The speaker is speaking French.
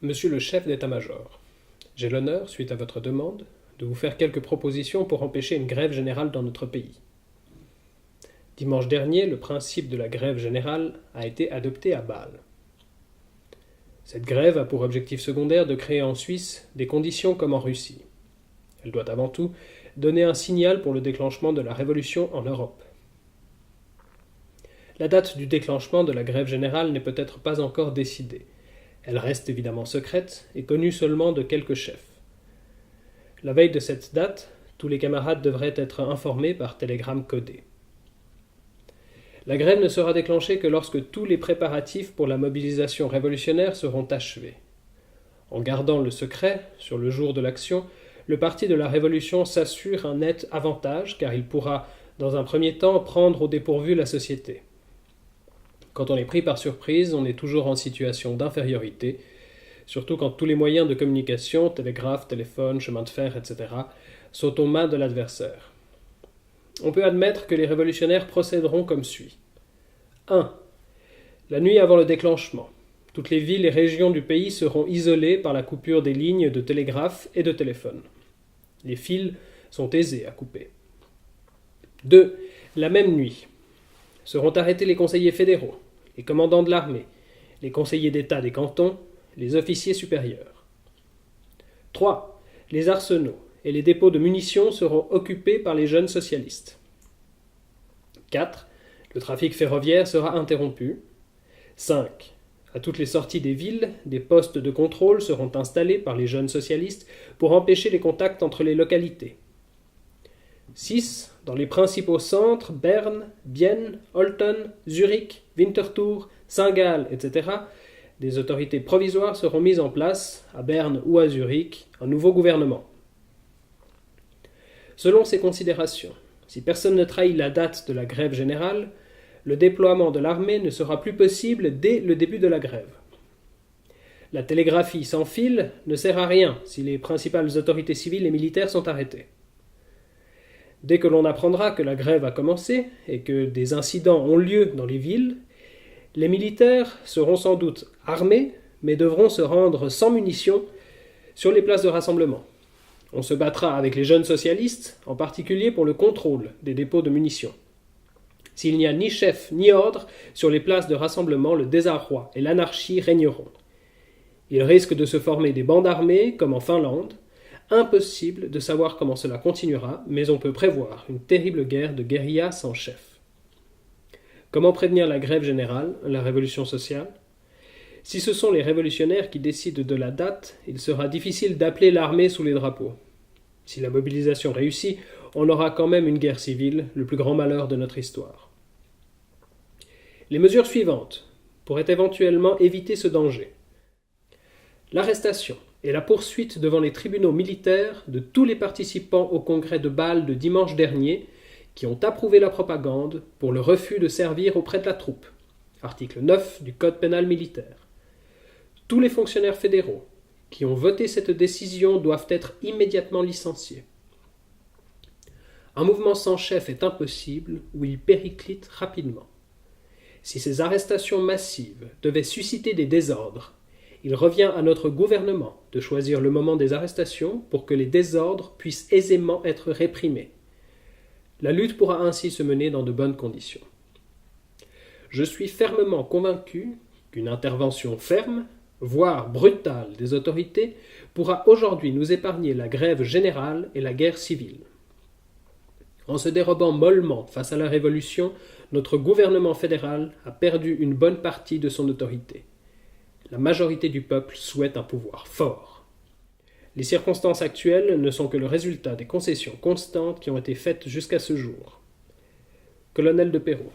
Monsieur le chef d'état-major, j'ai l'honneur, suite à votre demande, de vous faire quelques propositions pour empêcher une grève générale dans notre pays. Dimanche dernier, le principe de la grève générale a été adopté à Bâle. Cette grève a pour objectif secondaire de créer en Suisse des conditions comme en Russie. Elle doit avant tout donner un signal pour le déclenchement de la révolution en Europe. La date du déclenchement de la grève générale n'est peut-être pas encore décidée. Elle reste évidemment secrète et connue seulement de quelques chefs. La veille de cette date, tous les camarades devraient être informés par télégramme codé. La grève ne sera déclenchée que lorsque tous les préparatifs pour la mobilisation révolutionnaire seront achevés. En gardant le secret, sur le jour de l'action, le parti de la Révolution s'assure un net avantage car il pourra, dans un premier temps, prendre au dépourvu la société. Quand on est pris par surprise, on est toujours en situation d'infériorité, surtout quand tous les moyens de communication, télégraphe, téléphone, chemin de fer, etc., sont aux mains de l'adversaire. On peut admettre que les révolutionnaires procéderont comme suit. 1. La nuit avant le déclenchement, toutes les villes et régions du pays seront isolées par la coupure des lignes de télégraphe et de téléphone. Les fils sont aisés à couper. 2. La même nuit, seront arrêtés les conseillers fédéraux, les commandants de l'armée, les conseillers d'État des cantons, les officiers supérieurs. 3. Les arsenaux et les dépôts de munitions seront occupés par les jeunes socialistes. 4. Le trafic ferroviaire sera interrompu. 5. À toutes les sorties des villes, des postes de contrôle seront installés par les jeunes socialistes pour empêcher les contacts entre les localités. 6. Dans les principaux centres, Berne, Bienne, Olten, Zurich, Winterthur, Saint-Gall, etc., des autorités provisoires seront mises en place, à Berne ou à Zurich, un nouveau gouvernement. Selon ces considérations, si personne ne trahit la date de la grève générale, le déploiement de l'armée ne sera plus possible dès le début de la grève. La télégraphie sans fil ne sert à rien si les principales autorités civiles et militaires sont arrêtées. Dès que l'on apprendra que la grève a commencé et que des incidents ont lieu dans les villes, les militaires seront sans doute armés, mais devront se rendre sans munitions sur les places de rassemblement. On se battra avec les jeunes socialistes, en particulier pour le contrôle des dépôts de munitions. S'il n'y a ni chef ni ordre, sur les places de rassemblement, le désarroi et l'anarchie régneront. Il risque de se former des bandes armées, comme en Finlande. Impossible de savoir comment cela continuera, mais on peut prévoir une terrible guerre de guérilla sans chef. Comment prévenir la grève générale, la révolution sociale ? Si ce sont les révolutionnaires qui décident de la date, il sera difficile d'appeler l'armée sous les drapeaux. Si la mobilisation réussit, on aura quand même une guerre civile, le plus grand malheur de notre histoire. Les mesures suivantes pourraient éventuellement éviter ce danger. L'arrestation et la poursuite devant les tribunaux militaires de tous les participants au congrès de Bâle de dimanche dernier qui ont approuvé la propagande pour le refus de servir auprès de la troupe. Article 9 du Code pénal militaire. Tous les fonctionnaires fédéraux qui ont voté cette décision doivent être immédiatement licenciés. Un mouvement sans chef est impossible ou il périclite rapidement. Si ces arrestations massives devaient susciter des désordres, il revient à notre gouvernement de choisir le moment des arrestations pour que les désordres puissent aisément être réprimés. La lutte pourra ainsi se mener dans de bonnes conditions. Je suis fermement convaincu qu'une intervention ferme, voire brutale des autorités, pourra aujourd'hui nous épargner la grève générale et la guerre civile. En se dérobant mollement face à la Révolution, notre gouvernement fédéral a perdu une bonne partie de son autorité. La majorité du peuple souhaite un pouvoir fort. Les circonstances actuelles ne sont que le résultat des concessions constantes qui ont été faites jusqu'à ce jour. Colonel de Perrault.